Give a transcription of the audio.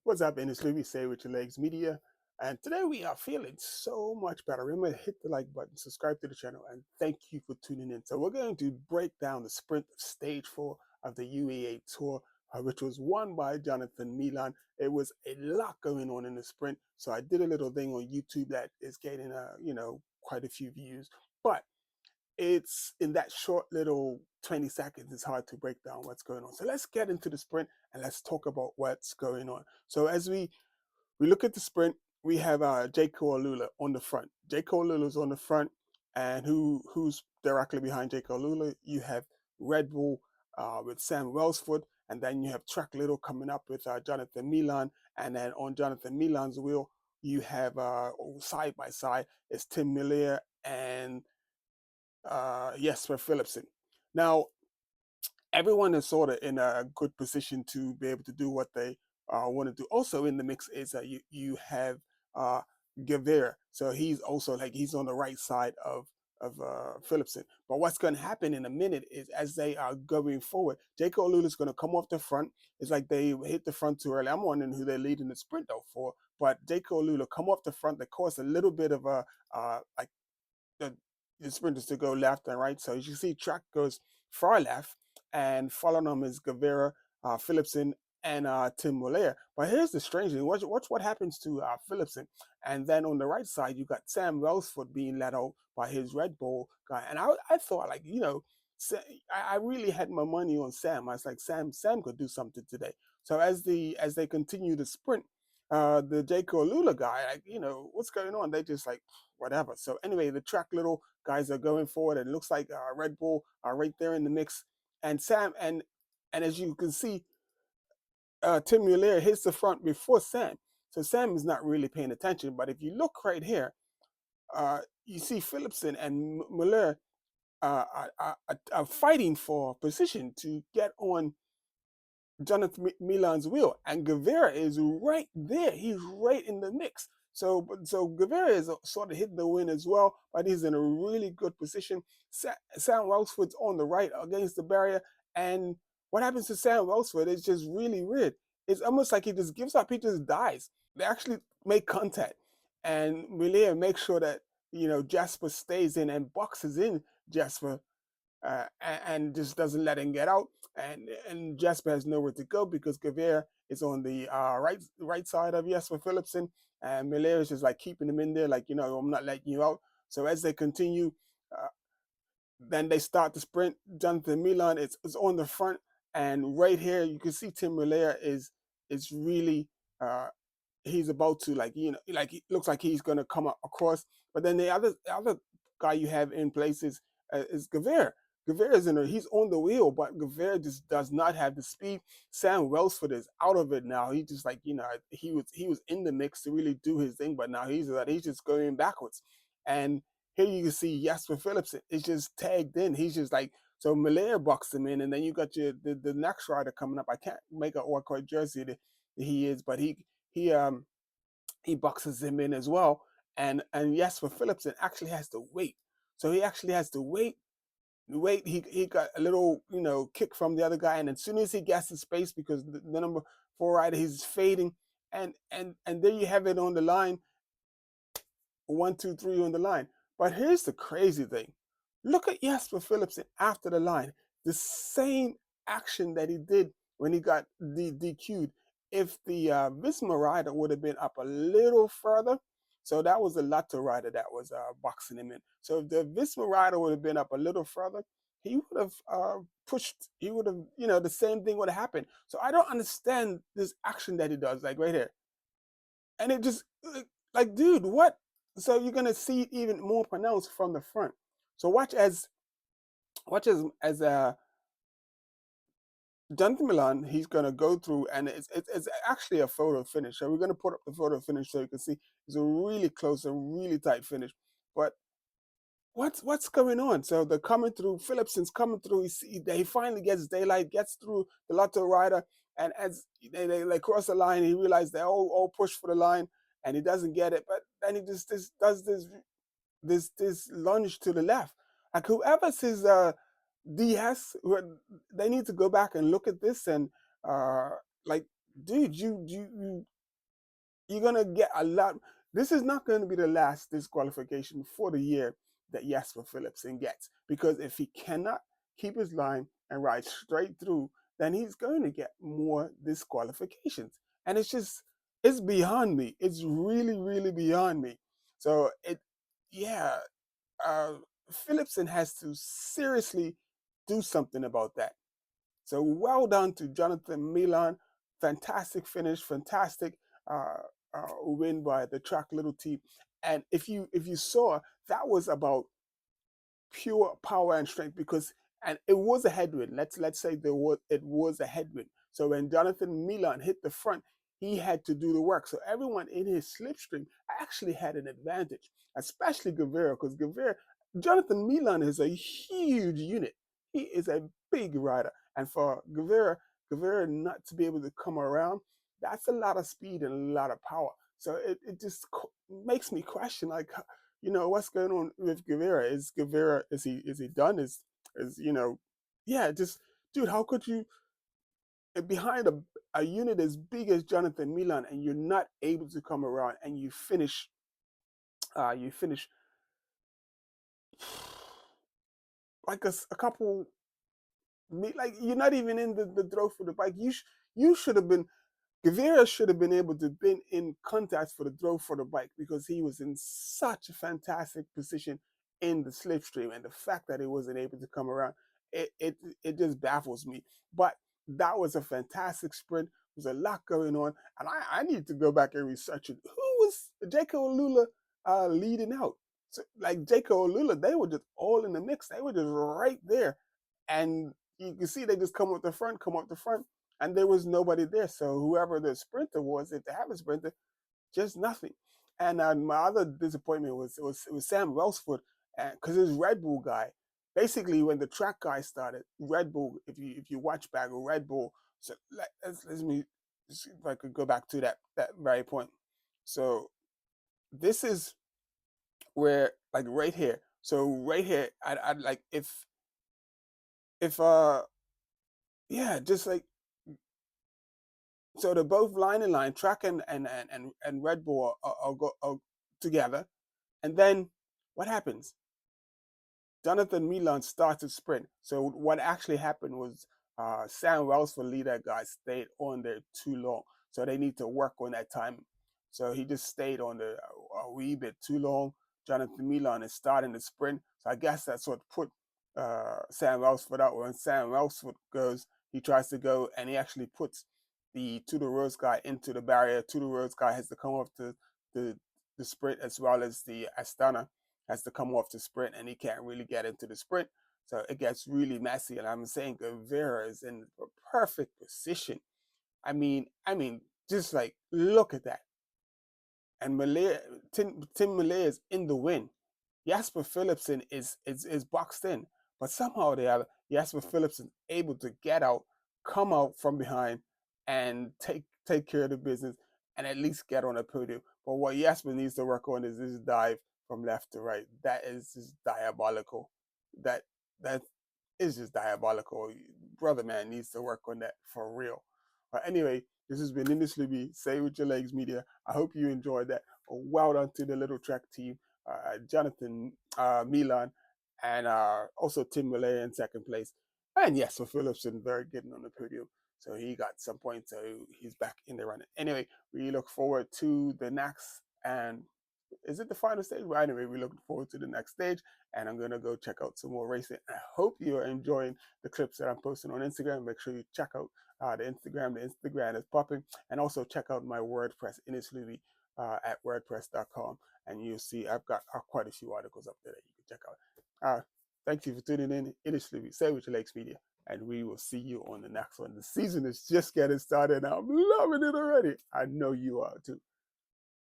What's up, industry? We say with your legs media. And today we are feeling so much better. Remember, hit the like button, subscribe to the channel, and thank you for tuning in. So we're going to break down the sprint of stage 4 of the UAE Tour, which was won by Jonathan Milan. It was a lot going on in the sprint. So I did a little thing on YouTube that is getting, quite a few views. But it's in that short little 20 seconds, it's hard to break down what's going on. So let's get into the sprint and let's talk about what's going on. So as we look at the sprint, we have Jaco Alula on the front. Jaco Alula's on the front, and who's directly behind Jaco Alula? You have Red Bull with Sam Welsford, and then you have Track Little coming up with Jonathan Milan, and then on Jonathan Milan's wheel, you have side by side is Tim Merlier and Jasper Philipsen. Now, everyone is sort of in a good position to be able to do what they want to do. Also in the mix is that you have uh, Gavir, so he's also like he's on the right side of Philipsen. But what's going to happen in a minute is as they are going forward, Jacob Lula is going to come off the front. It's like they hit the front too early. I'm wondering who they're leading the sprint though for. But Jacob Lula come off the front. That caused a little bit of a like the sprinters to go left and right. So as you see, track goes far left, and following them is Gavira, Philipsen, and Tim Muller. But here's the strange thing: watch what happens to Philipsen, and then on the right side you got Sam Welsford being led out by his Red Bull guy. And I thought like I really had my money on Sam. I was like Sam could do something today. So as they continue the sprint, the Jaco Lula guy, like, what's going on? They just like whatever. So anyway, the track little guys are going forward, and it looks like Red Bull are right there in the mix. And Sam and as you can see, Tim Muller hits the front before Sam. So Sam is not really paying attention. But if you look right here, you see Philipsen and Muller are fighting for position to get on Jonathan Milan's wheel, and Guevara is right there. He's right in the mix. So Guevara is sort of hitting the win as well, but he's in a really good position. Sam Welsford's on the right against the barrier, and what happens to Sam Welsford is just really weird. It's almost like he just gives up. He just dies. They actually make contact, and Merlier makes sure that Jasper stays in and boxes in Jasper and just doesn't let him get out. And Jasper has nowhere to go because Gavir is on the right side of Jasper Philipsen, and Miller is just like keeping him in there, like I'm not letting you out. So as they continue, uh, then they start the sprint. Jonathan Milan is on the front, and right here you can see Tim Miller is really he's about to like it looks like he's going to come across. But then the other guy you have in place is Gavir. Gavir is he's on the wheel, but Gavir just does not have the speed. Sam Welsford is out of it now. He just like he was in the mix to really do his thing, but now he's just going backwards. And here you can see Jasper Philipsen is just tagged in. He's just like so Malaire boxed him in, and then you got the next rider coming up. I can't make out what color jersey that he is, but he he boxes him in as well. And Jasper Philipsen actually has to wait. So he actually has to wait. He got a little kick from the other guy, and as soon as he gets the space, because the number 4 rider he's fading, and there you have it on the line. 1, 2, 3 on the line. But here's the crazy thing. Look at Jasper Philipsen after the line. The same action that he did when he got DQ'd. If the Visma rider would have been up a little further, so that was the Lotto rider that was boxing him in. So if the Visma rider would have been up a little further, he would have pushed, he would have, the same thing would have happened. So I don't understand this action that he does, like right here. And it just like, dude, what? So you're gonna see it even more pronounced from the front. So watch as Jonathan Milan, he's gonna go through, and it's actually a photo finish. So we're gonna put up the photo finish so you can see it's a really close and really tight finish. But what's going on? So they're coming through. Philipsen's coming through. He finally gets daylight, gets through the Lotto rider, and as they cross the line, he realizes they all push for the line, and he doesn't get it. But then he just does this lunge to the left. Like whoever says DS, they need to go back and look at this and like, dude, you're gonna get a lot. This is not going to be the last disqualification for the year that Jasper Philipsen gets, because if he cannot keep his line and ride straight through, then he's going to get more disqualifications, and it's beyond me. It's really, really beyond me. So yeah, uh, Philipsen has to seriously do something about that. So well done to Jonathan Milan. Fantastic finish, fantastic uh, win by the track little team. And if you saw, that was about pure power and strength, because and it was a headwind. Let's say it was a headwind. So when Jonathan Milan hit the front, he had to do the work. So everyone in his slipstream actually had an advantage, especially Guevara, because Jonathan Milan is a huge unit. He is a big rider, and for Guevara not to be able to come around, that's a lot of speed and a lot of power. So it just makes me question, like, what's going on with Guevara? Is he done? Is yeah, just dude, how could you behind a unit as big as Jonathan Milan, and you're not able to come around, and you finish like a couple, like you're not even in the throw for the bike. You should have been Guevara should have been able to been in contact for the throw for the bike, because he was in such a fantastic position in the slipstream, and the fact that he wasn't able to come around, it just baffles me. But that was a fantastic sprint. There's a lot going on, and I need to go back and research it. Who was Jacob Olula leading out? So, like Jacob Olula, they were just all in the mix. They were just right there, and you can see they just come up the front, and there was nobody there. So whoever the sprinter was, if they have a sprinter, just nothing. And my other disappointment was Sam Welsford, because his Red Bull guy. Basically, when the track guy started, Red Bull. If you watch back Red Bull, so let me see if I could go back to that very point. So this is where, like, right here. So right here, I'd like, if yeah, just like, so they're both line in line, track and Red Bull are together, and then what happens? Jonathan Milan started sprint. So what actually happened was, Sam Wells, for leader guy, stayed on there too long. So they need to work on that timing. So he just stayed on there a wee bit too long. Jonathan Milan is starting the sprint. So I guess that's what put Sam Welsford out. When Sam Welsford goes, he tries to go, and he actually puts the To the Roads guy into the barrier. To the Roads guy has to come off the, the sprint, as well as the Astana has to come off the sprint, and he can't really get into the sprint. So it gets really messy. And I'm saying Guevara is in a perfect position. I mean, just like, look at that. And Tim Merlier is in the win. Jasper Philipsen is boxed in, but somehow they have Jasper Philipsen able to get out, come out from behind, and take care of the business, and at least get on a podium. But what Jasper needs to work on is this dive from left to right. That is just diabolical. That that is just diabolical. Brother man needs to work on that for real. But anyway, this has been Indus Libby, Say With Your Legs Media. I hope you enjoyed that. Well done to the little track team, Jonathan Milan, and also Tim Malay in second place. And yes, for Philipson, very getting on the podium. So he got some points, so he's back in the running. Anyway, we look forward to the next, and is it the final stage? Well, anyway, we're looking forward to the next stage, and I'm gonna go check out some more racing. I hope you're enjoying the clips that I'm posting on Instagram. Make sure you check out the Instagram. The Instagram is popping, and also check out my WordPress, Ines Louis, at wordpress.com, and you'll see I've got quite a few articles up there that you can check out. Thank you for tuning in. Ines Louis, Say With Your Legs Media, and we will see you on the next one. The season is just getting started, and I'm loving it already. I know you are too.